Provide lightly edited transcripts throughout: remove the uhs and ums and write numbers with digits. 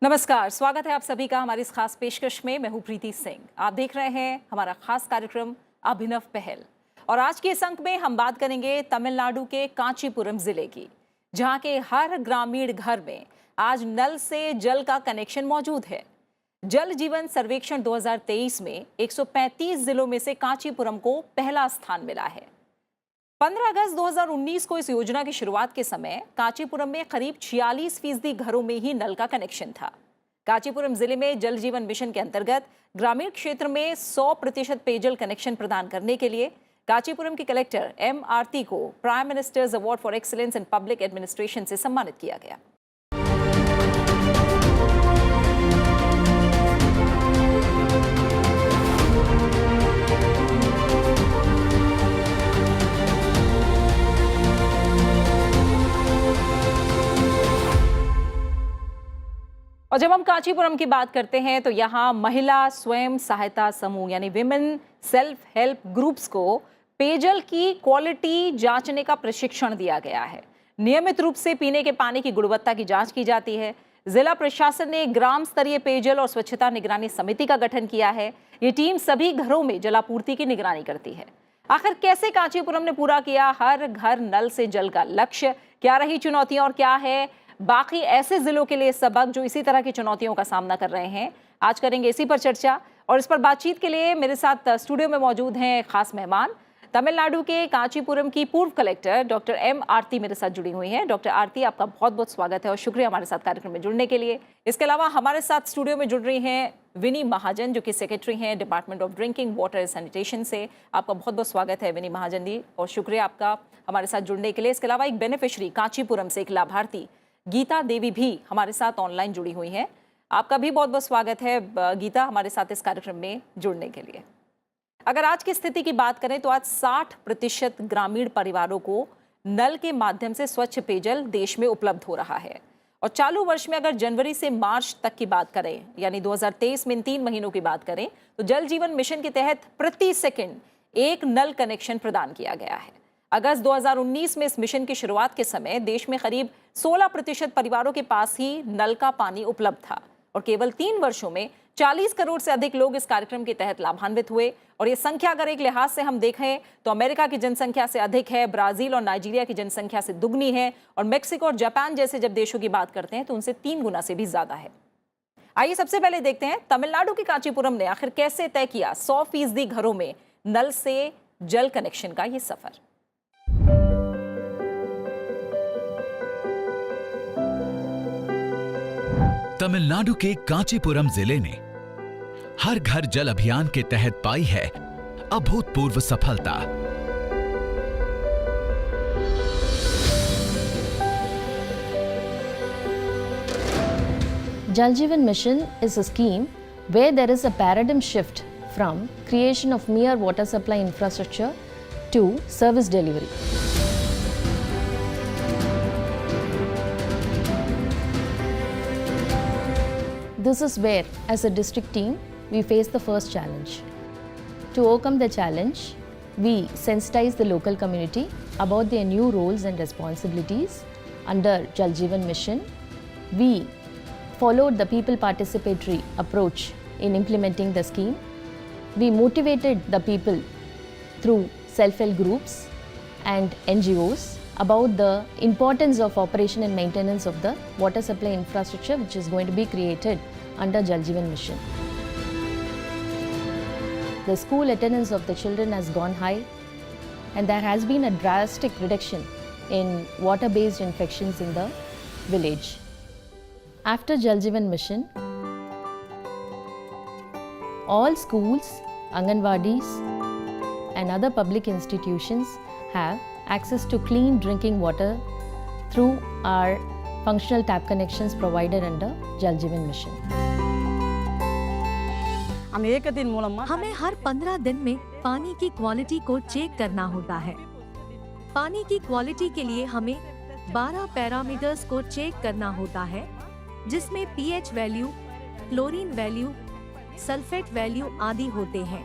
नमस्कार, स्वागत है आप सभी का हमारी इस खास पेशकश में। मैं हूं प्रीति सिंह। आप देख रहे हैं हमारा खास कार्यक्रम अभिनव पहल। और आज के इस अंक में हम बात करेंगे तमिलनाडु के कांचीपुरम जिले की, जहां के हर ग्रामीण घर में आज नल से जल का कनेक्शन मौजूद है। जल जीवन सर्वेक्षण 2023 में 135 जिलों में से कांचीपुरम को पहला स्थान मिला है। 15 अगस्त 2019 को इस योजना की शुरुआत के समय कांचीपुरम में करीब 46% घरों में ही नल का कनेक्शन था। कांचीपुरम जिले में जल जीवन मिशन के अंतर्गत ग्रामीण क्षेत्र में 100% पेयजल कनेक्शन प्रदान करने के लिए कांचीपुरम के कलेक्टर एम आरती को prime ministers award for excellence in public administration से सम्मानित किया गया। और जब हम कांचीपुरम की बात करते हैं तो यहाँ महिला स्वयं सहायता समूह यानी विमेन सेल्फ हेल्प ग्रुप्स को पेयजल की क्वालिटी जांचने का प्रशिक्षण दिया गया है। नियमित रूप से पीने के पानी की गुणवत्ता की जांच की जाती है। जिला प्रशासन ने ग्राम स्तरीय पेयजल और स्वच्छता निगरानी समिति का गठन किया है। ये टीम सभी घरों में जलापूर्ति की निगरानी करती है। आखिर कैसे कांचीपुरम ने पूरा किया हर घर नल से जल का लक्ष्य, क्या रही चुनौतियां और क्या है बाकी ऐसे जिलों के लिए सबक जो इसी तरह की चुनौतियों का सामना कर रहे हैं, आज करेंगे इसी पर चर्चा। और इस पर बातचीत के लिए मेरे साथ स्टूडियो में मौजूद हैं खास मेहमान। तमिलनाडु के कांचीपुरम की पूर्व कलेक्टर डॉक्टर एम आरती मेरे साथ जुड़ी हुई हैं। डॉक्टर आरती, आपका बहुत बहुत स्वागत है और शुक्रिया हमारे साथ कार्यक्रम में जुड़ने के लिए। इसके अलावा हमारे साथ स्टूडियो में जुड़ रही हैं विनी महाजन, जो कि सेक्रेटरी हैं department of drinking water and sanitation से। आपका बहुत बहुत स्वागत है विनी महाजन जी और शुक्रिया आपका हमारे साथ जुड़ने के लिए। इसके अलावा एक बेनिफिशरी कांचीपुरम से एक लाभार्थी गीता देवी भी हमारे साथ ऑनलाइन जुड़ी हुई हैं। आपका भी बहुत बहुत स्वागत है गीता, हमारे साथ इस कार्यक्रम में जुड़ने के लिए। अगर आज की स्थिति की बात करें तो आज 60% ग्रामीण परिवारों को नल के माध्यम से स्वच्छ पेयजल देश में उपलब्ध हो रहा है। और चालू वर्ष में अगर जनवरी से मार्च तक की बात करें, यानी 2023 में इन 3 महीनों की बात करें, तो जल जीवन मिशन के तहत प्रति सेकंड 1 नल कनेक्शन प्रदान किया गया है। अगस्त 2019 में इस मिशन की शुरुआत के समय देश में करीब 16% परिवारों के पास ही नल का पानी उपलब्ध था और केवल 3 वर्षों में 40 करोड़ से अधिक लोग इस कार्यक्रम के तहत लाभान्वित हुए। और ये संख्या अगर एक लिहाज से हम देखें तो अमेरिका की जनसंख्या से अधिक है, ब्राजील और नाइजीरिया की जनसंख्या से दुगनी है और मेक्सिको और जापान जैसे जब देशों की बात करते हैं तो उनसे 3 गुना से भी ज्यादा है। आइए सबसे पहले देखते हैं तमिलनाडु की कांचीपुरम ने आखिर कैसे तय किया 100% घरों में नल से जल कनेक्शन का ये सफर। तमिलनाडु के कांचीपुरम जिले ने हर घर जल अभियान के तहत पाई है अभूतपूर्व सफलता। Jal Jeevan Mission is a scheme where there is a paradigm shift from creation of mere water supply infrastructure to service delivery. This is where, as a district team, we face the first challenge. To overcome the challenge, we sensitize the local community about their new roles and responsibilities under Jal Jeevan Mission. We followed the people participatory approach in implementing the scheme. We motivated the people through self-help groups and NGOs about the importance of operation and maintenance of the water supply infrastructure which is going to be created under Jal Jeevan Mission. The school attendance of the children has gone high and there has been a drastic reduction in water-based infections in the village. After Jal Jeevan Mission, all schools, Anganwadis and other public institutions have access to clean drinking water through our functional tap connections provided under Jal Jeevan Mission. हमें हर 15 दिन में पानी की quality को check करना होता है। पानी की क्वालिटी के लिए हमें 12 पैरामीटर्स को चेक करना होता है, जिसमें pH value, chlorine value, sulphate value आदि होते हैं।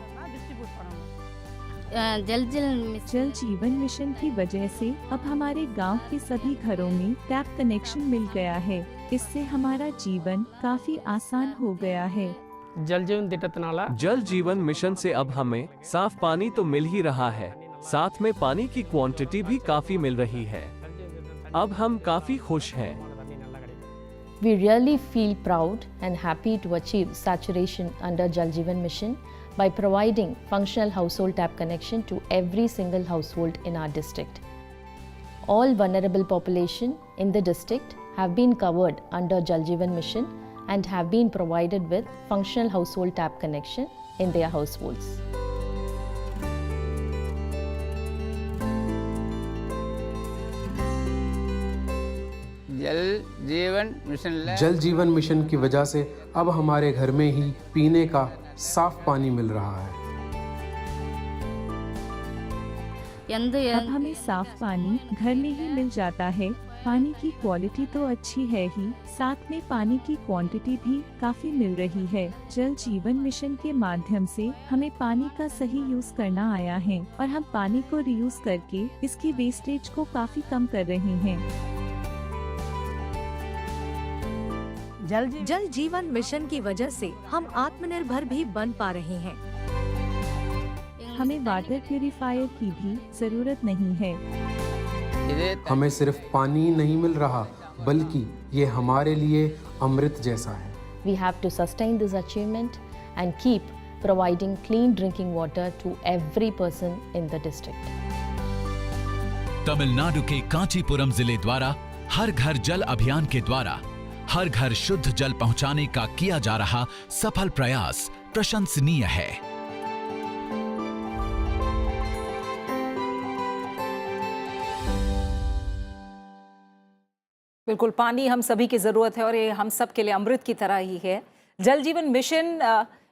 जल जीवन मिशन की वजह से अब हमारे गांव के सभी घरों में टैप कनेक्शन मिल गया है। इससे हमारा जीवन काफी आसान हो गया है। जल जीवन திட்டத்தினால जल जीवन मिशन से अब हमें साफ पानी तो मिल ही रहा है, साथ में पानी की क्वांटिटी भी काफी मिल रही है। अब हम काफी खुश हैं। We really feel proud and happy to achieve saturation under Jal Jeevan Mission by providing functional household tap connection to every single household in our district. All vulnerable population in the district have been covered under Jal Jeevan Mission and have been provided with functional household tap connection in their households. जल Jeevan mission की वजह से अब हमारे घर में ही पीने का साफ पानी मिल रहा है। अब हमें साफ पानी घर में ही मिल जाता है। पानी की क्वालिटी तो अच्छी है ही, साथ में पानी की क्वांटिटी भी काफी मिल रही है। जल जीवन मिशन के माध्यम से हमें पानी का सही यूज करना आया है और हम पानी को रीयूज करके इसकी वेस्टेज को काफी कम कर रहे हैं। जल जीवन मिशन की वजह से हम आत्मनिर्भर भी बन पा रहे हैं। हमें वाटर प्यूरिफायर की भी जरूरत नहीं है। हमें सिर्फ पानी नहीं मिल रहा, बल्कि ये हमारे लिए अमृत जैसा है। We have to sustain this achievement and keep providing clean drinking water to every person in the district. Tamil Nadu के कांचीपुरम जिले द्वारा हर घर जल अभियान के द्वारा हर घर शुद्ध जल पहुंचाने का किया जा रहा सफल प्रयास प्रशंसनीय है। बिल्कुल, पानी हम सभी की ज़रूरत है और ये हम सब के लिए अमृत की तरह ही है। जल जीवन मिशन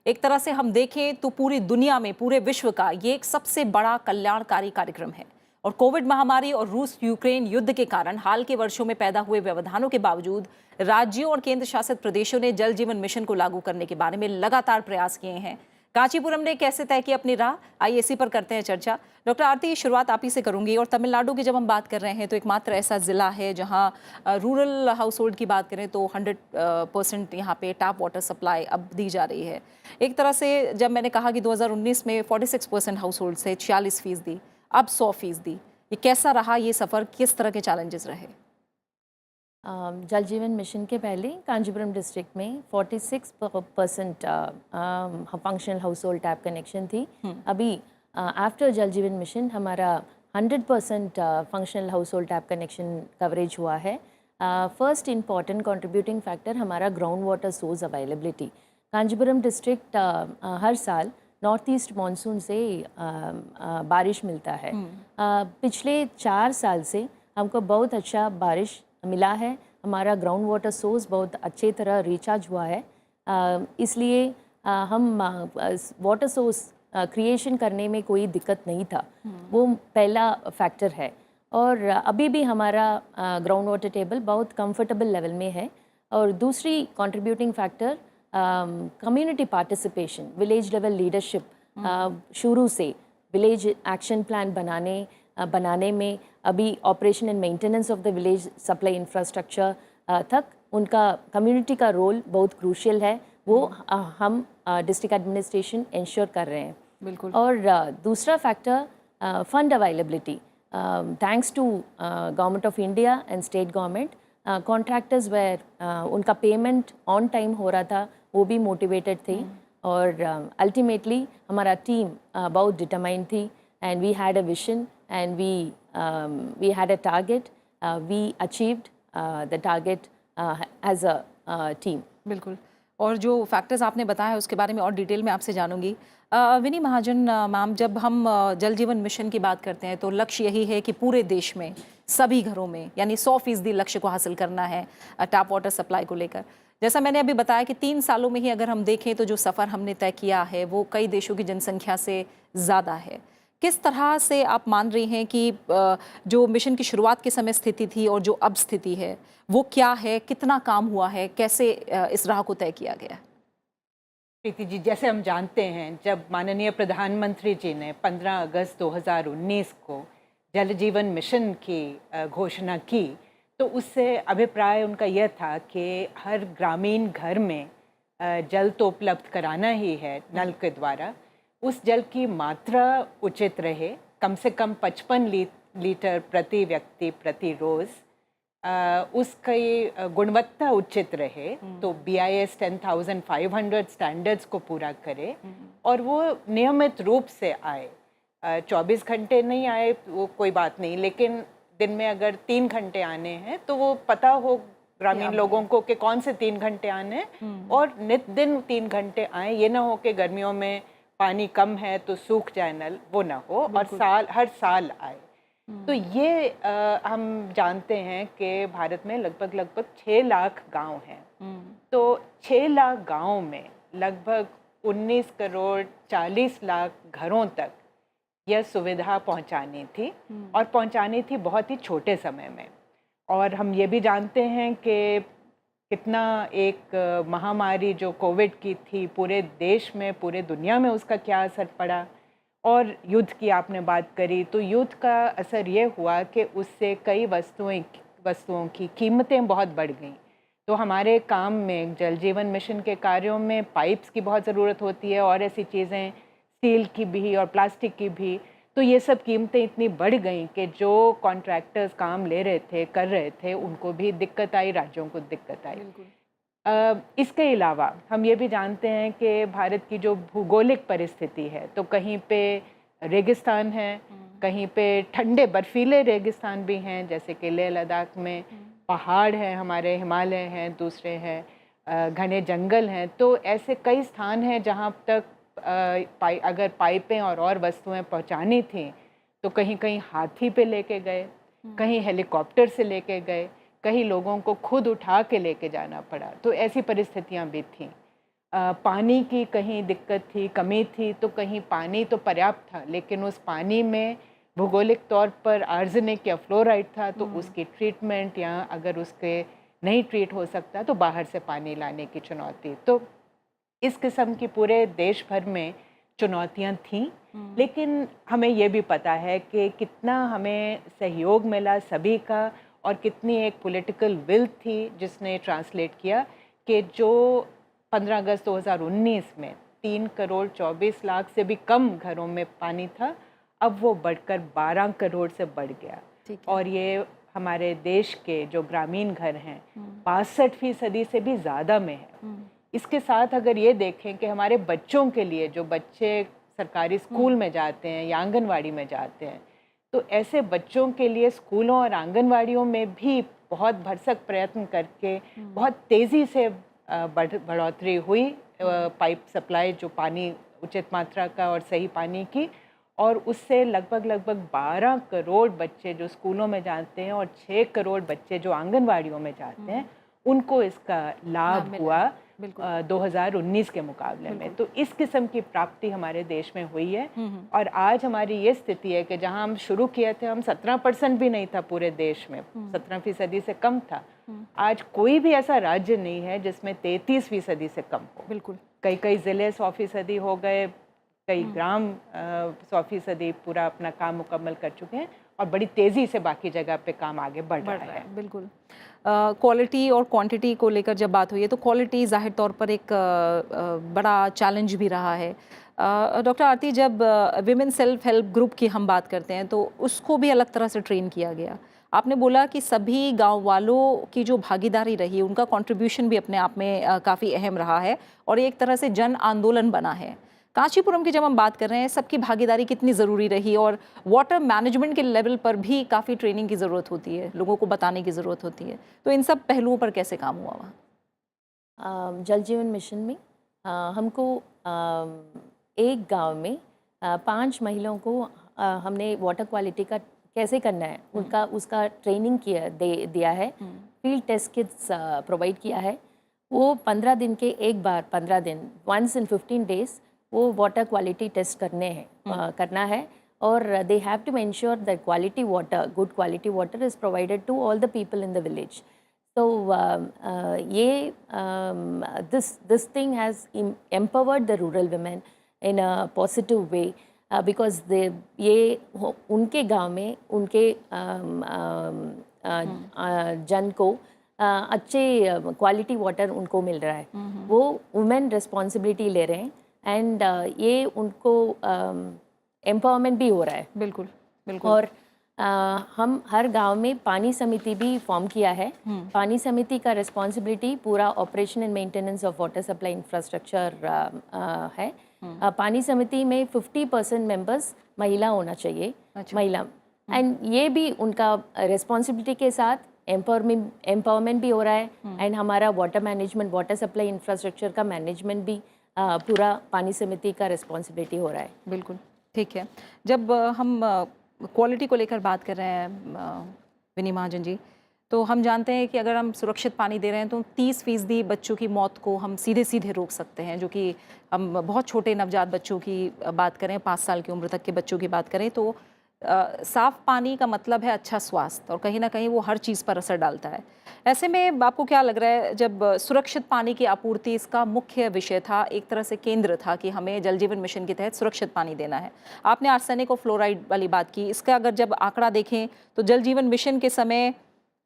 एक तरह से हम देखें तो पूरी दुनिया में, पूरे विश्व का ये एक सबसे बड़ा कल्याणकारी कार्यक्रम है। और कोविड महामारी और रूस यूक्रेन युद्ध के कारण हाल के वर्षों में पैदा हुए व्यवधानों के बावजूद राज्यों और केंद्र शासित प्रदेशों ने जल जीवन मिशन को लागू करने के बारे में लगातार प्रयास किए हैं। कांचीपुरम ने कैसे तय की अपनी राह, आइए इसी पर करते हैं चर्चा। डॉक्टर आरती, शुरुआत आप ही से करूंगी। और तमिलनाडु की जब हम बात कर रहे हैं तो एकमात्र ऐसा ज़िला है जहां रूरल हाउस होल्ड की बात करें तो 100% यहाँ पे टैप वाटर सप्लाई अब दी जा रही है। एक तरह से जब मैंने कहा कि 2019 में 46% हाउस होल्ड से 46%, अब 100%, ये कैसा रहा ये सफ़र, किस तरह के चैलेंजेस रहे? जल जीवन मिशन के पहले कांचीपुरम डिस्ट्रिक्ट में 46% functional household tap connection थी। अभी आफ्टर जल जीवन मिशन हमारा 100% functional household tap connection coverage हुआ है। फर्स्ट इम्पॉर्टेंट कंट्रीब्यूटिंग फैक्टर हमारा ground water source availability. Kanchipuram district हर साल नॉर्थ ईस्ट मानसून से बारिश मिलता है। पिछले 4 साल से हमको बहुत अच्छा बारिश मिला है। हमारा ग्राउंड वाटर सोर्स बहुत अच्छे तरह रिचार्ज हुआ है, इसलिए हम वाटर सोर्स क्रिएशन करने में कोई दिक्कत नहीं था। वो पहला फैक्टर है। और अभी भी हमारा ग्राउंड वाटर टेबल बहुत कंफर्टेबल लेवल में है। और दूसरी contributing factor community participation, village level leadership. शुरू से विलेज एक्शन प्लान बनाने में अभी operation and maintenance of the village supply infrastructure तक उनका कम्युनिटी का रोल बहुत क्रूशियल है। वो हम डिस्ट्रिक्ट एडमिनिस्ट्रेशन इंश्योर कर रहे हैं। बिल्कुल। और दूसरा factor fund availability. Thanks to government of India and state government, contractors where उनका पेमेंट ऑन टाइम हो रहा था, वो भी मोटिवेटेड थे। और अल्टीमेटली हमारा टीम बहुत डिटरमाइंड थी and we had a vision and we had a target. We achieved the target as a team. बिल्कुल। और जो फैक्टर्स आपने बताया उसके बारे में और डिटेल में आपसे जानूंगी। विनी महाजन मैम, जब हम जल जीवन मिशन की बात करते हैं तो लक्ष्य यही है कि पूरे देश में सभी घरों में यानी 100% लक्ष्य को हासिल करना है टैप वाटर सप्लाई को लेकर। जैसा मैंने अभी बताया कि 3 सालों में ही अगर हम देखें तो जो सफ़र हमने तय किया है वो कई देशों की जनसंख्या से ज़्यादा है। किस तरह से आप मान रही हैं कि जो मिशन की शुरुआत के समय स्थिति थी और जो अब स्थिति है वो क्या है, कितना काम हुआ है, कैसे इस राह को तय किया गया? प्रीति जी, जैसे हम जानते हैं, जब माननीय प्रधानमंत्री जी ने 15 अगस्त 2019 को जल जीवन मिशन की घोषणा की, तो उससे अभिप्राय उनका यह था कि हर ग्रामीण घर में जल तो उपलब्ध कराना ही है नल के द्वारा, उस जल की मात्रा उचित रहे, कम से कम 55 लीटर प्रति व्यक्ति प्रति रोज़, उसकी गुणवत्ता उचित रहे, तो BIS 10,500 स्टैंडर्ड्स को पूरा करे और वो नियमित रूप से आए। 24 घंटे नहीं आए वो कोई बात नहीं, लेकिन दिन में अगर 3 घंटे आने हैं तो वो पता हो ग्रामीण लोगों को कि कौन से 3 घंटे आने और नित दिन 3 घंटे आए। ये ना हो कि गर्मियों में पानी कम है तो सूख जाए नल, वो ना हो, और हर साल आए। तो ये हम जानते हैं कि भारत में लगभग 6 लाख गांव हैं, तो 6 लाख गांव में लगभग 19 करोड़ 40 लाख घरों तक यह सुविधा पहुंचानी थी और पहुंचानी थी बहुत ही छोटे समय में। और हम ये भी जानते हैं कि कितना एक महामारी जो कोविड की थी पूरे देश में, पूरे दुनिया में उसका क्या असर पड़ा। और युद्ध की आपने बात करी, तो युद्ध का असर ये हुआ कि उससे कई वस्तुओं की कीमतें बहुत बढ़ गईं। तो हमारे काम में, जल जीवन मिशन के कार्यों में पाइप्स की बहुत ज़रूरत होती है और ऐसी चीज़ें, स्टील की भी और प्लास्टिक की भी। तो ये सब कीमतें इतनी बढ़ गईं कि जो कॉन्ट्रैक्टर्स काम ले रहे थे, कर रहे थे, उनको भी दिक्कत आई, राज्यों को दिक्कत आई। इसके अलावा हम ये भी जानते हैं कि भारत की जो भूगोलिक परिस्थिति है, तो कहीं पे रेगिस्तान है, कहीं पे ठंडे बर्फीले रेगिस्तान भी हैं, जैसे कि लेह लद्दाख में पहाड़ हैं, हमारे हिमालय हैं, दूसरे हैं घने जंगल हैं। तो ऐसे कई स्थान हैं जहाँ तक अगर पाइपें और वस्तुएं पहुँचानी थी तो कहीं कहीं हाथी पे लेके गए, कहीं हेलीकॉप्टर से लेके गए, कहीं लोगों को खुद उठा के लेके जाना पड़ा। तो ऐसी परिस्थितियां भी थीं। पानी की कहीं दिक्कत थी, कमी थी, तो कहीं पानी तो पर्याप्त था लेकिन उस पानी में भूगोलिक तौर पर आर्सेनिक या फ्लोराइड था, तो उसकी ट्रीटमेंट या अगर उसके नहीं ट्रीट हो सकता तो बाहर से पानी लाने की चुनौती। तो इस किस्म की पूरे देश भर में चुनौतियां थीं, लेकिन हमें ये भी पता है कि कितना हमें सहयोग मिला सभी का और कितनी एक पॉलिटिकल विल थी जिसने ट्रांसलेट किया कि जो 15 अगस्त 2019 में 3 करोड़ 24 लाख से भी कम घरों में पानी था, अब वो बढ़कर 12 करोड़ से बढ़ गया। और ये हमारे देश के जो ग्रामीण घर हैं 62% से भी ज़्यादा में है। इसके साथ अगर ये देखें कि हमारे बच्चों के लिए, जो बच्चे सरकारी स्कूल में जाते हैं या आंगनवाड़ी में जाते हैं, तो ऐसे बच्चों के लिए स्कूलों और आंगनवाड़ियों में भी बहुत भरसक प्रयत्न करके बहुत तेज़ी से बढ़ोतरी हुई पाइप सप्लाई, जो पानी उचित मात्रा का और सही पानी की, और उससे लगभग 12 करोड़ बच्चे जो स्कूलों में जाते हैं और 6 करोड़ बच्चे जो आंगनवाड़ियों में जाते हैं उनको इसका लाभ हुआ 2019 के मुकाबले में। तो इस किस्म की प्राप्ति हमारे देश में हुई है। और आज हमारी ये स्थिति है कि जहां हम शुरू किए थे, हम 17% भी नहीं था पूरे देश में, 17% से कम था। आज कोई भी ऐसा राज्य नहीं है जिसमें 33% से कम हो। बिल्कुल, कई ज़िले 100% हो गए, कई ग्राम 100% पूरा अपना काम मुकम्मल कर चुके हैं और बड़ी तेज़ी से बाकी जगह पे काम आगे बढ़ रहा है। बिल्कुल। क्वालिटी और क्वांटिटी को लेकर जब बात हुई है तो क्वालिटी ज़ाहिर तौर पर एक बड़ा चैलेंज भी रहा है। डॉक्टर आरती, जब विमेन सेल्फ हेल्प ग्रुप की हम बात करते हैं तो उसको भी अलग तरह से ट्रेन किया गया। आपने बोला कि सभी गांव वालों की जो भागीदारी रही, उनका कंट्रीब्यूशन भी अपने आप में काफ़ी अहम रहा है और एक तरह से जन आंदोलन बना है। कांचीपुरम की जब हम बात कर रहे हैं, सबकी भागीदारी कितनी ज़रूरी रही और वाटर मैनेजमेंट के लेवल पर भी काफ़ी ट्रेनिंग की ज़रूरत होती है, लोगों को बताने की ज़रूरत होती है, तो इन सब पहलुओं पर कैसे काम हुआ वहाँ? जल जीवन मिशन में हमको एक गांव में 5 महिलाओं को हमने वाटर क्वालिटी का कैसे करना है उसका ट्रेनिंग दिया है। फील्ड टेस्ट किट्स प्रोवाइड किया है। वो 15 दिन के एक बार 15 दिन, वंस इन 15 डेज वो वाटर क्वालिटी टेस्ट करना है और they have to ensure that quality water, good quality water is provided to all the people in the village. तो ये this thing has empowered the rural women in a positive way because ये उनके गांव में उनके जन को अच्छे क्वालिटी वाटर उनको मिल रहा है, वो वुमेन रिस्पॉन्सिबिलिटी ले रहे हैं एंड ये उनको एम्पावरमेंट भी हो रहा है। बिल्कुल बिल्कुल। और हम हर गांव में पानी समिति भी फॉर्म किया है। पानी समिति का रिस्पॉन्सिबिलिटी पूरा operation and maintenance of water supply infrastructure है। पानी समिति में 50% मेंबर्स महिला होना चाहिए। अच्छा। महिला एंड ये भी उनका रिस्पॉन्सिबिलिटी के साथ एम्पावरमेंट भी हो रहा है एंड हमारा water management water supply infrastructure का मैनेजमेंट भी पूरा पानी समिति का रिस्पॉन्सिबिलिटी हो रहा है। बिल्कुल ठीक है। जब हम क्वालिटी को लेकर बात कर रहे हैं विनी महाजन जी, तो हम जानते हैं कि अगर हम सुरक्षित पानी दे रहे हैं तो 30% बच्चों की मौत को हम सीधे सीधे रोक सकते हैं। जो कि हम बहुत छोटे नवजात बच्चों की बात करें, 5 साल की उम्र तक के बच्चों की बात करें, तो साफ़ पानी का मतलब है अच्छा स्वास्थ्य, और कहीं ना कहीं वो हर चीज़ पर असर डालता है। ऐसे में आपको क्या लग रहा है, जब सुरक्षित पानी की आपूर्ति इसका मुख्य विषय था, एक तरह से केंद्र था कि हमें जल जीवन मिशन के तहत सुरक्षित पानी देना है, आपने आर्सेनिक और फ्लोराइड वाली बात की, इसका अगर जब आंकड़ा देखें तो जल जीवन मिशन के समय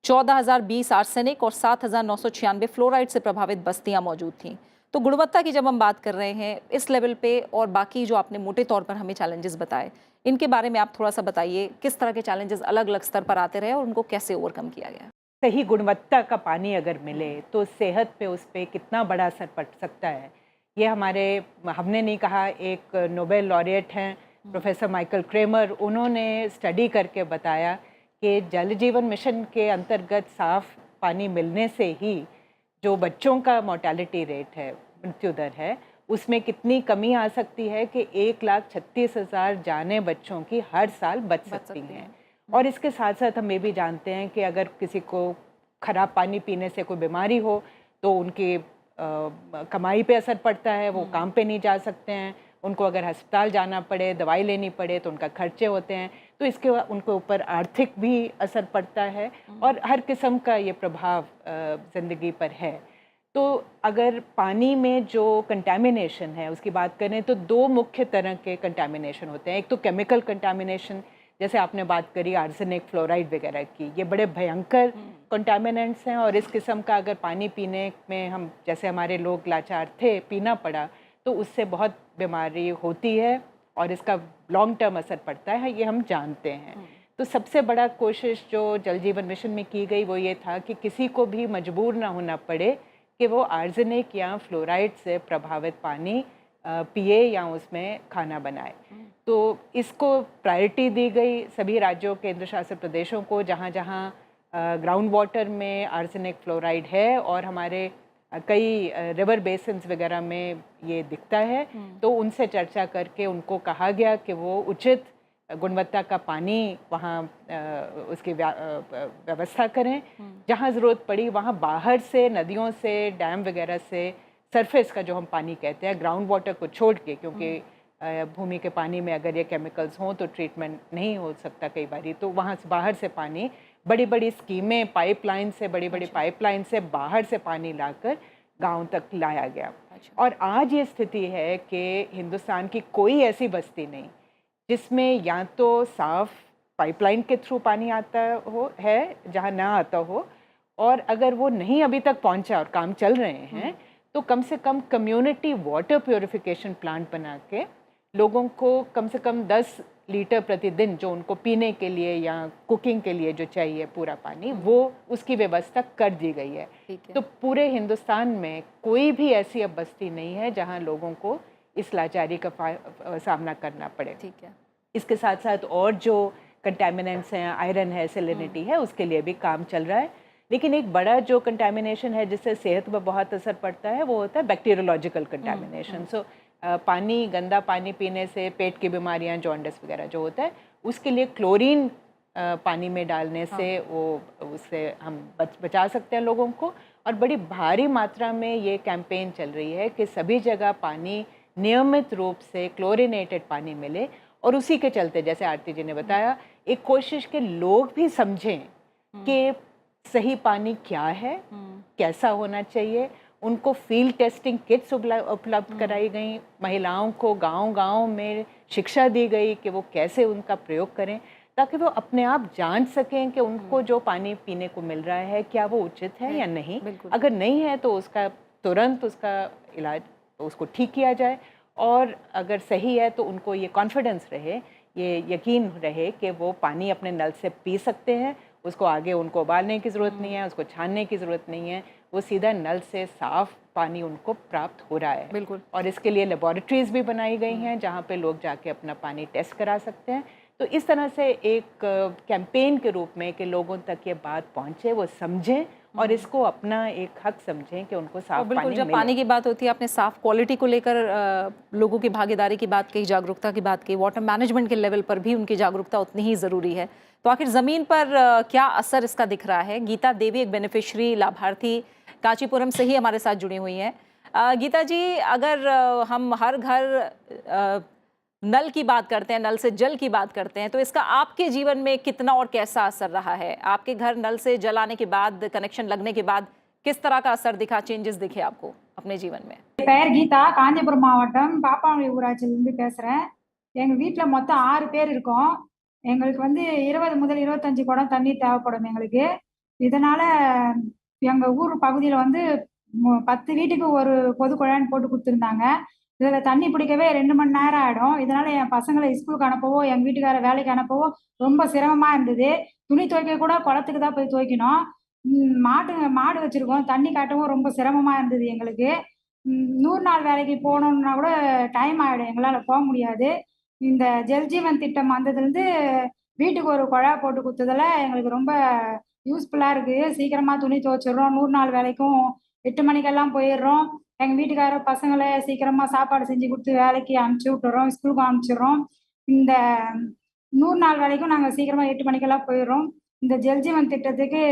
14,020 आर्सेनिक और 7,996 फ्लोराइड से प्रभावित बस्तियां मौजूद थीं। तो गुणवत्ता की जब हम बात कर रहे हैं इस लेवल पे, और बाकी जो आपने मोटे तौर पर हमें चैलेंजेस बताए, इनके बारे में आप थोड़ा सा बताइए, किस तरह के चैलेंजेस अलग अलग स्तर पर आते रहे और उनको कैसे ओवरकम किया गया? सही गुणवत्ता का पानी अगर मिले तो सेहत पे उस पर कितना बड़ा असर पड़ सकता है, ये हमने नहीं कहा, एक नोबेल लॉरिएट हैं प्रोफेसर माइकल क्रेमर, उन्होंने स्टडी करके बताया कि जल जीवन मिशन के अंतर्गत साफ़ पानी मिलने से ही जो बच्चों का मोर्टेलिटी रेट है, मृत्यु दर है, उसमें कितनी कमी आ सकती है कि 1,36,000 जानें बच्चों की हर साल बच सकती हैं। और इसके साथ साथ हम ये भी जानते हैं कि अगर किसी को ख़राब पानी पीने से कोई बीमारी हो तो उनकी कमाई पे असर पड़ता है, वो काम पे नहीं जा सकते हैं, उनको अगर अस्पताल जाना पड़े, दवाई लेनी पड़े तो उनका खर्चे होते हैं, तो इसके उनके ऊपर आर्थिक भी असर पड़ता है और हर किस्म का ये प्रभाव ज़िंदगी पर है। तो अगर पानी में जो कंटामिनेशन है उसकी बात करें तो 2 मुख्य तरह के कंटामिनेशन होते हैं। एक तो केमिकल कंटामिनेशन, जैसे आपने बात करी आर्सेनिक, फ्लोराइड वगैरह की, ये बड़े भयंकर कंटामिनेंट्स हैं और इस किस्म का अगर पानी पीने में हम, जैसे हमारे लोग लाचार थे, पीना पड़ा तो उससे बहुत बीमारी होती है और इसका लॉन्ग टर्म असर पड़ता है, ये हम जानते हैं। तो सबसे बड़ा कोशिश जो जल जीवन मिशन में की गई वो ये था कि किसी को भी मजबूर ना होना पड़े कि वो आर्सेनिक या फ्लोराइड से प्रभावित पानी पिए या उसमें खाना बनाए। तो इसको प्रायोरिटी दी गई सभी राज्यों, केंद्र शासित प्रदेशों को, जहाँ जहाँ ग्राउंड वाटर में आर्सेनिक फ्लोराइड है और हमारे कई रिवर बेसिन्स वगैरह में ये दिखता है, तो उनसे चर्चा करके उनको कहा गया कि वो उचित गुणवत्ता का पानी वहाँ उसकी व्यवस्था करें। जहाँ ज़रूरत पड़ी वहाँ बाहर से, नदियों से, डैम वगैरह से, सरफेस का जो हम पानी कहते हैं, ग्राउंड वाटर को छोड़ के, क्योंकि भूमि के पानी में अगर ये केमिकल्स हों तो ट्रीटमेंट नहीं हो सकता कई बारी, तो वहाँ से बाहर से पानी, बड़ी बड़ी स्कीमें, पाइपलाइन से, बड़ी बड़ी पाइपलाइन से बाहर से पानी लाकर गांव तक लाया गया। और आज ये स्थिति है कि हिंदुस्तान की कोई ऐसी बस्ती नहीं जिसमें या तो साफ पाइपलाइन के थ्रू पानी आता हो है, जहाँ ना आता हो, और अगर वो नहीं अभी तक पहुँचा और काम चल रहे हैं तो कम से कम कम्युनिटी वाटर प्योरिफिकेशन प्लांट बना के लोगों को कम से कम 10 लीटर प्रतिदिन जो उनको पीने के लिए या कुकिंग के लिए जो चाहिए पूरा पानी, वो उसकी व्यवस्था कर दी गई है। तो पूरे हिंदुस्तान में कोई भी ऐसी अब बस्ती नहीं है जहां लोगों को इस लाचारी का सामना करना पड़े। ठीक है। इसके साथ साथ और जो कंटेमिनेंट्स हैं, आयरन है, सेलिनिटी है, उसके लिए भी काम चल रहा है। लेकिन एक बड़ा जो कंटेमिनेशन है जिससे सेहत पर बहुत असर पड़ता है वो होता है बैक्टीरियोलॉजिकल कंटेमिनेशन। सो पानी, गंदा पानी पीने से पेट की बीमारियां, जॉन्डिस वगैरह जो होता है, उसके लिए क्लोरीन पानी में डालने से उससे हम बचा सकते हैं लोगों को। और बड़ी भारी मात्रा में ये कैंपेन चल रही है कि सभी जगह पानी नियमित रूप से क्लोरिनेटेड पानी मिले। और उसी के चलते, जैसे आरती जी ने बताया, एक कोशिश के लोग भी समझें कि सही पानी क्या है, कैसा होना चाहिए। उनको फील्ड टेस्टिंग किट्स उपलब्ध कराई गई, महिलाओं को गांव-गांव में शिक्षा दी गई कि वो कैसे उनका प्रयोग करें, ताकि वो अपने आप जान सकें कि उनको जो पानी पीने को मिल रहा है क्या वो उचित है या नहीं। अगर नहीं है तो उसका तुरंत उसका इलाज, उसको ठीक किया जाए, और अगर सही है तो उनको ये कॉन्फिडेंस रहे, ये यकीन रहे कि वो पानी अपने नल से पी सकते हैं। उसको आगे उनको उबालने की ज़रूरत नहीं है, उसको छानने की ज़रूरत नहीं है, वो सीधा नल से साफ़ पानी उनको प्राप्त हो रहा है। बिल्कुल। और इसके लिए लेबॉरेटरीज़ भी बनाई गई हैं जहाँ पे लोग जाके अपना पानी टेस्ट करा सकते हैं। तो इस तरह से एक कैंपेन के रूप में कि लोगों तक ये बात पहुँचे, वो समझें और इसको अपना एक हक समझें कि उनको साफ़ बिल्कुल, पानी जब मिले। पानी की बात होती है, आपने साफ़ क्वालिटी को लेकर लोगों की भागीदारी की बात कही, जागरूकता की बात कही, वाटर मैनेजमेंट के लेवल पर भी उनकी जागरूकता उतनी ही ज़रूरी है। तो आखिर ज़मीन पर क्या असर इसका दिख रहा है? गीता देवी एक बेनिफिशरी लाभार्थी कांचीपुरम से ही हमारे साथ जुड़ी हुई हैं। गीता जी, अगर हम हर घर नल की बात करते हैं, नल से जल की बात करते हैं, तो इसका आपके जीवन में कितना और कैसा असर रहा है? आपके घर नल से जल आने के बाद, कनेक्शन लगने के बाद किस तरह का असर दिखा, चेंजेस दिखे आपको अपने जीवन में? பெயர் கீதா, காஞ்சிபுரம் மாவட்டம் பாப்பாங்குடி ஊராட்சியிலிருந்து பேசுறேன். எங்க வீட்ல மொத்தம் 6 பேர் இருக்கோம். எங்களுக்கு 20 முதல் 25 குடம் தண்ணி தேவைப்படும் எங்களுக்கு. இதனால எங்க ஊர் பகுதியில 10 வீட்டுக்கு ஒரு பொது குழாய்ன்னு போட்டு குடுத்துருந்தாங்க. இதுல தண்ணி பிடிக்கவே 2 மணி நேரம் ஆயிடும். இதனால என் பசங்கள ஸ்கூலுக்கு அனுப்பவோ, எங்க வீட்டுக்காரர வேலைக்கு அனுப்பவோ ரொம்ப சிரமமா இருந்தது. துணி துவைக்க கூட குளத்துக்கு தான் போய் துவைக்கணும். மாடு வச்சிருக்கோம். தண்ணி காட்டவும் ரொம்ப சிரமமா இருந்தது எங்களுக்கு. 100 நாள் வேலைக்கு போகணும்னா கூட டைம் ஆயிடும். எங்களால முடியாது. இந்த ஜல்ஜீவன் திட்டம் வந்ததுலேருந்து வீட்டுக்கு ஒரு குழாய் போட்டு குடுத்ததுல எங்களுக்கு ரொம்ப யூஸ்ஃபுல்லா இருக்கு. சீக்கிரமா துணி துவைச்சிடுறோம். 100 நாள் வேலைக்கும் 8 மணிக்கெல்லாம் போயிடுறோம். எங்க வீட்டுக்காரர் பசங்கள சீக்கிரமா சாப்பாடு செஞ்சு குடுத்து வேலைக்கு அனுப்பிச்சு விட்டுறோம். ஸ்கூலுக்கு அனுப்பிச்சிடுறோம். இந்த 100 நாள் வேலைக்கும் நாங்க சீக்கிரமா 8 மணிக்கெல்லாம் போயிடுறோம். இந்த ஜல்ஜீவன் திட்டத்துக்கு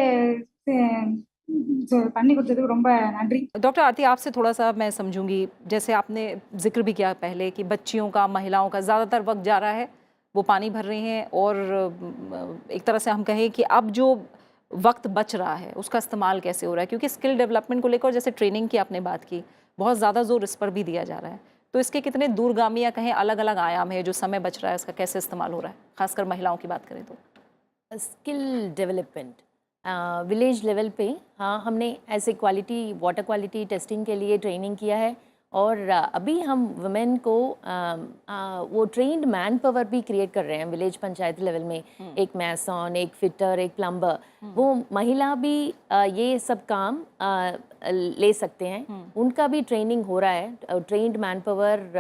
பண்ணி கொடுத்ததுக்கு ரொம்ப நன்றி। डॉक्टर आरती, आपसे थोड़ा सा मैं समझूंगी, जैसे आपने जिक्र भी किया पहले कि बच्चियों का, महिलाओं का ज़्यादातर वक्त जा रहा है, वो पानी भर रही हैं, और एक तरह से हम कहें कि अब जो वक्त बच रहा है उसका इस्तेमाल कैसे हो रहा है, क्योंकि स्किल डेवलपमेंट को लेकर जैसे ट्रेनिंग की आपने बात की, बहुत ज़्यादा जोर इस पर भी दिया जा रहा है, तो इसके कितने दूरगामी या कहें अलग अलग आयाम है, जो समय बच रहा है उसका कैसे इस्तेमाल हो रहा है, खासकर महिलाओं की बात करें तो? स्किल डेवलपमेंट विलेज लेवल पे, हाँ, हमने ऐसे क्वालिटी, वाटर क्वालिटी टेस्टिंग के लिए ट्रेनिंग किया है, और अभी हम वुमेन को वो ट्रेंड मैन पावर भी क्रिएट कर रहे हैं विलेज पंचायत लेवल में। एक मैसन, एक फिटर, एक प्लम्बर, वो महिला भी ये सब काम ले सकते हैं। उनका भी ट्रेनिंग हो रहा है, ट्रेंड मैन पावर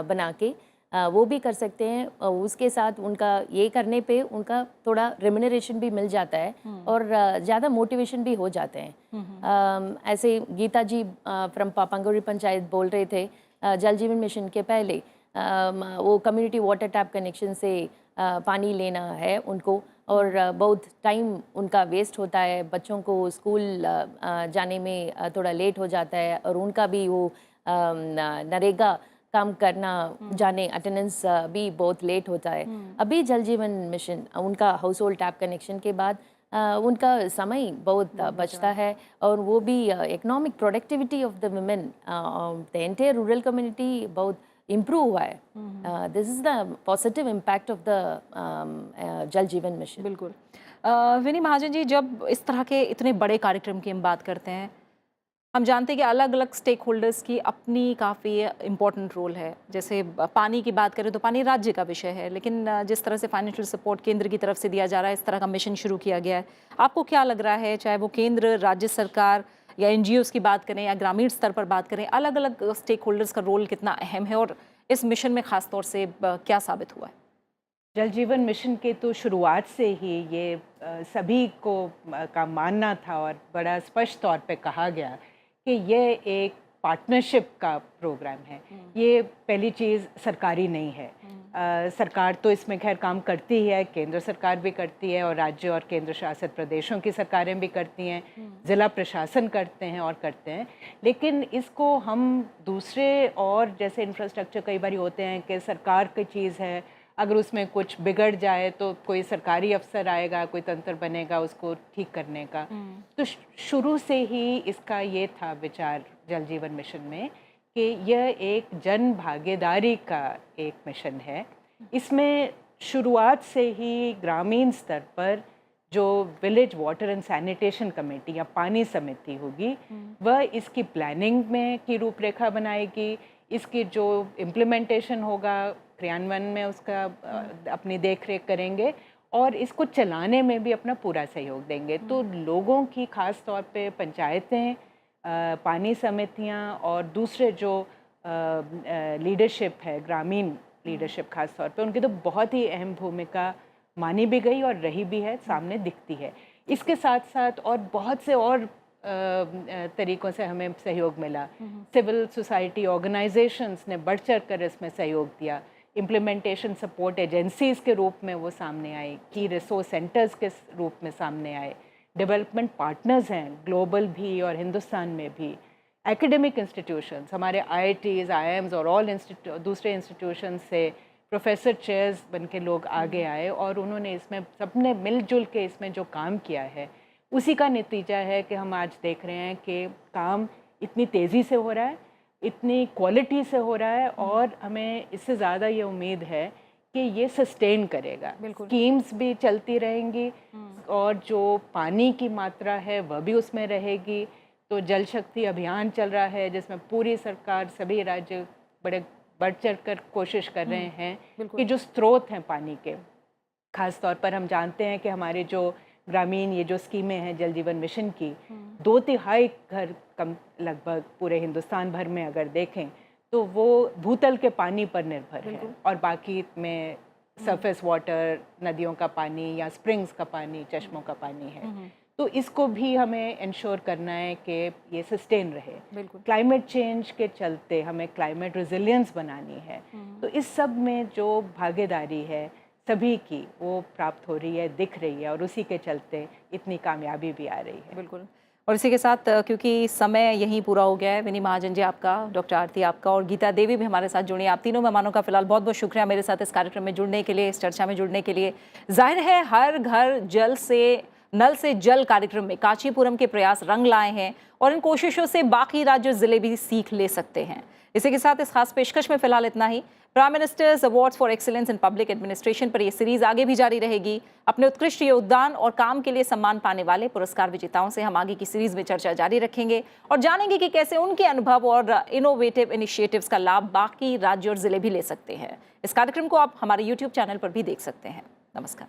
बना के वो भी कर सकते हैं। उसके साथ उनका ये करने पे उनका थोड़ा रेम्यूनरेशन भी मिल जाता है, और ज़्यादा मोटिवेशन भी हो जाते हैं। ऐसे गीता जी फ्रॉम पापांगुड़ी पंचायत बोल रहे थे, जल जीवन मिशन के पहले वो कम्युनिटी वाटर टैप कनेक्शन से पानी लेना है उनको, और बहुत टाइम उनका वेस्ट होता है, बच्चों को स्कूल जाने में थोड़ा लेट हो जाता है, और उनका भी वो नरेगा काम करना जाने अटेंडेंस भी बहुत लेट होता है। अभी जल जीवन मिशन, उनका हाउस होल्ड टैप कनेक्शन के बाद उनका समय बहुत बचता है, और वो भी economic productivity of the women, the entire rural community बहुत इम्प्रूव हुआ है। This is the positive impact of the जल जीवन मिशन। बिल्कुल। विनी महाजन जी, जब इस तरह के इतने बड़े कार्यक्रम की हम बात करते हैं, हम जानते हैं कि अलग अलग स्टेक होल्डर्स की अपनी काफ़ी इम्पोर्टेंट रोल है। जैसे पानी की बात करें तो पानी राज्य का विषय है, लेकिन जिस तरह से फाइनेंशियल सपोर्ट केंद्र की तरफ से दिया जा रहा है, इस तरह का मिशन शुरू किया गया है, आपको क्या लग रहा है, चाहे वो केंद्र, राज्य सरकार या NGOs की बात करें या ग्रामीण स्तर पर बात करें, अलग अलग स्टेक होल्डर्स का रोल कितना अहम है, और इस मिशन में ख़ास तौर से क्या साबित हुआ है? जल जीवन मिशन के तो शुरुआत से ही ये सभी को का मानना था, और बड़ा स्पष्ट तौर पे कहा गया कि ये एक पार्टनरशिप का प्रोग्राम है। ये पहली चीज़ सरकारी नहीं है। सरकार तो इसमें खैर काम करती है, केंद्र सरकार भी करती है, और राज्य और केंद्र शासित प्रदेशों की सरकारें भी करती हैं, ज़िला प्रशासन करते हैं और करते हैं, लेकिन इसको हम दूसरे और जैसे इंफ्रास्ट्रक्चर कई बार होते हैं कि सरकार की चीज़ है, अगर उसमें कुछ बिगड़ जाए तो कोई सरकारी अफसर आएगा, कोई तंत्र बनेगा उसको ठीक करने का। तो शुरू से ही इसका ये था विचार जल जीवन मिशन में कि यह एक जन भागीदारी का एक मिशन है। इसमें शुरुआत से ही ग्रामीण स्तर पर जो village water and sanitation committee या पानी समिति होगी, वह इसकी प्लानिंग में की रूपरेखा बनाएगी, इसकी जो इम्प्लीमेंटेशन होगा क्रियान्वयन में उसका अपनी देखरेख करेंगे और इसको चलाने में भी अपना पूरा सहयोग देंगे। तो लोगों की खास तौर पे पंचायतें, पानी समितियां और दूसरे जो लीडरशिप है, ग्रामीण लीडरशिप खास तौर पे, उनकी तो बहुत ही अहम भूमिका मानी भी गई और रही भी है, सामने दिखती है। इसके साथ साथ और बहुत से और तरीक़ों से हमें सहयोग मिला। सिविल सोसाइटी ऑर्गेनाइजेशंस ने बढ़ चढ़ कर इसमें सहयोग दिया। इम्प्लीमेंटेशन सपोर्ट एजेंसीज़ के रूप में वो सामने आए, की रिसोर्स सेंटर्स के रूप में सामने आए, डेवलपमेंट पार्टनर्स हैं ग्लोबल भी और हिंदुस्तान में भी, एकेडमिक इंस्टीट्यूशंस, हमारे IITs, IIMs और ऑल दूसरे इंस्टीट्यूशन से प्रोफेसर चेयर्स बन के लोग आगे आए और उन्होंने इसमें सबने मिलजुल के इसमें जो काम किया है उसी का नतीजा है कि हम आज देख रहे हैं कि काम इतनी तेज़ी से हो रहा है, इतनी क्वालिटी से हो रहा है और हमें इससे ज़्यादा ये उम्मीद है कि ये सस्टेन करेगा। स्कीम्स भी चलती रहेंगी और जो पानी की मात्रा है वह भी उसमें रहेगी। तो जल शक्ति अभियान चल रहा है जिसमें पूरी सरकार, सभी राज्य बड़े बढ़ चढ़ कर कोशिश कर रहे हैं कि जो स्रोत हैं पानी के, ख़ास तौर पर हम जानते हैं कि हमारे जो ग्रामीण ये जो स्कीमें हैं जल जीवन मिशन की, 2/3 घर कम लगभग पूरे हिंदुस्तान भर में अगर देखें तो वो भूतल के पानी पर निर्भर है और बाकी में सरफेस वाटर, नदियों का पानी या स्प्रिंग्स का पानी, चश्मों का पानी है। तो इसको भी हमें इंश्योर करना है कि ये सस्टेन रहे। क्लाइमेट चेंज के चलते हमें क्लाइमेट रेजिलियंस बनानी है। तो इस सब में जो भागीदारी है सभी की वो प्राप्त हो रही है, दिख रही है और उसी के चलते इतनी कामयाबी भी आ रही है। बिल्कुल। और इसी के साथ क्योंकि समय यहीं पूरा हो गया है, विनी महाजन जी आपका, डॉक्टर आरती आपका और गीता देवी भी हमारे साथ जुड़ी। आप तीनों मेहमानों का फिलहाल बहुत बहुत शुक्रिया मेरे साथ इस कार्यक्रम में जुड़ने के लिए, इस चर्चा में जुड़ने के लिए। जाहिर है हर घर जल से नल से जल कार्यक्रम में कांचीपुरम के प्रयास रंग लाए हैं और इन कोशिशों से बाकी राज्य जिले भी सीख ले सकते हैं। इसी के साथ इस खास पेशकश में फिलहाल इतना ही। Prime ministers awards for excellence in public administration पर यह सीरीज आगे भी जारी रहेगी। अपने उत्कृष्ट योगदान और काम के लिए सम्मान पाने वाले पुरस्कार विजेताओं से हम आगे की सीरीज में चर्चा जारी रखेंगे और जानेंगे कि कैसे उनके अनुभव और इनोवेटिव इनिशिएटिव्स का लाभ बाकी राज्य और जिले भी ले सकते हैं। इस कार्यक्रम को आप हमारे YouTube चैनल पर भी देख सकते हैं। नमस्कार।